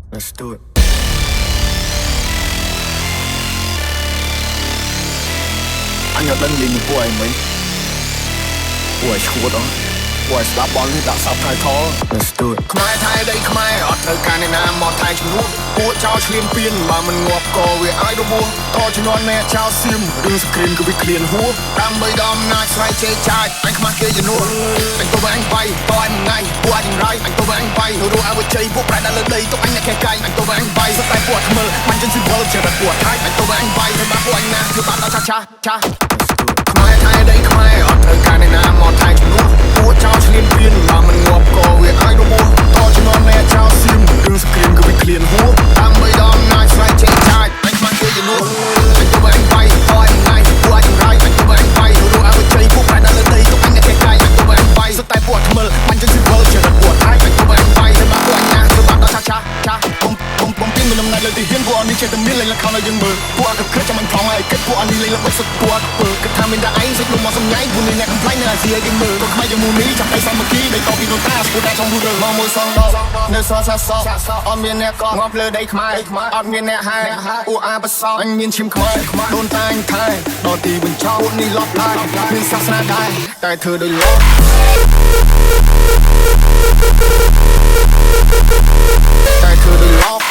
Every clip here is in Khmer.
Let's do it. Anh ở bên liền của anh mình. Ủa chua đó. Ủa slap ball đã sắp thay thó. Let's do it. ខ្មែរថៃដីខ្មែរអត់ត្រូវការអ្នកណាមកថៃជំនួសពួកចោលឆ្លៀនពៀនបើមិនងាប់ក៏វាឲ្យរបួសតជំនាន់អ្នកចោលសៀមរឿងសង្គ្រាមគឺវាឃ្លានហួរដើម្បីដល់អំណាចស្រ័យជ័យចាចអញខ្មាស់គេជំនួសអញទៅវិញបៃតអញថ្ងៃពួកអញរៃអញទៅវិញបៃរੂអវជ័យពួកប្រែដល់លើដីទុកអញអ្នកកែកៃអញទៅវិញបៃសតែពួកថ្មិលមិនចិនស៊ីវលជាតែពួកថៃអញទៅវិញបៃមិនបាក់ពួកអញណាគឺបានដល់ឆាខ្មែរថៃដីខ្មែរអត់ត្រូវការអ្នកណាមកថៃជំនួសពួកចោលឆ្លៀនពៀនបើមិនងាប់ក៏វាឲ្យរបួសតជំនាន់អ្នកចោលសៀមរឿងសង្គ្រាមគឺវាឃ្លានហួរដើម្បីដល់អំណាចស្រ័យជ័យចាចអញខ្មាស់គេជំនួសអញទៅវិញបៃតអញថ្ងៃពួកអញរៃអញទៅវិញបៃរੂអវជ័យពួកប្រែដល់លើដីទុកអញអ្នកកែកៃអញទៅវិញបៃសតែពួកថ្មិលមិនចិនស៊ីវលជាតែពួកថៃអញទៅវិញបៃមិនបាក់ពួកអញណាគឺបានដល់ឆាបំពេញមិនដំណើរលើទីហ៊ានពួកអញនេះចេះតែមានលេងលក្ខខណ្ឌឲ្យយើងមើលពួកអកក្រឹតចាំមិនផងឲ្យគិតពួកអញនេះលេងល្បិចសុទ្ធពួកពើគិតថាមានតែឯងសិចលំមកសំញ៉ៃពួកនេះអ្នកកំ plai នៅអាស៊ីឲ្យគេមើលក៏ខ្មែរយើងមូនេះចាំតែសាមគ្គីដីតពីដូនតាស្គូតែtrongរូរមកមួយសងដល់នៅសសាសអត់មានអ្នកកងាប់លើដីខ្មែរអត់មានអ្នកហែអ៊ូអាបសអញមានឈាមខ្មែរដូនតាអញថែដល់ទីបញ្ចោពួកនេះលប់ឡាយមានសាសនាដែរតែធ្វើដោយលបតែធ្វើដោយលប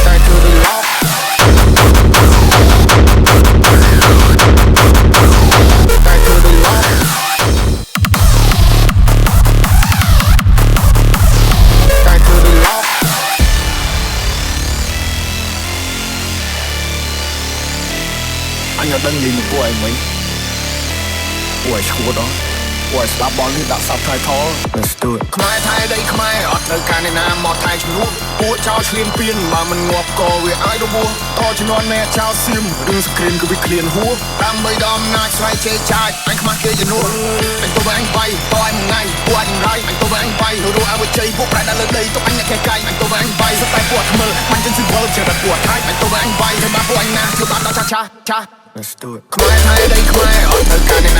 តែធ្វើដោយលបតែធ្វើដោយលបតែធ្វើដោយលបអញអត់ដឹងនិយាយមកពួកឯងមិញពួកឯងឈួតអត់ពួកឯងស្លាប់បលនេះដាក់សាប់ថៃថល Let's do it ខ្មែរថៃដីខ្មែរអត់ត្រូវការអ្នកណាមកថៃជំនួសពួកចោលឆ្លៀនពៀនបើមិនងាប់ក៏វាឲ្យរបួសតជំនាន់អ្នកចោលសៀមរឿងសង្គ្រាមគឺវាឃ្លានហួរដើម្បីដល់អំណាចស្រ័យជ័យចាចអញខ្មាស់គេជំនួសអញទៅវិញបៃតអញថ្ងៃពួកអញរៃអញទៅវិញបៃរੂអវជ័យពួកប្រែដល់លើដីទុកអញអ្នកកែកៃអញទៅវិញបៃសតែពួកថ្មិលមិនចិនស៊ីវលជាតែពួកថៃអញទៅវិញបៃមិនបាក់ពួកអញណាគឺបានដល់ឆាLet's do it ខ្មែរថៃដីខ្មែរអត់ត្រូវការអ្នកណា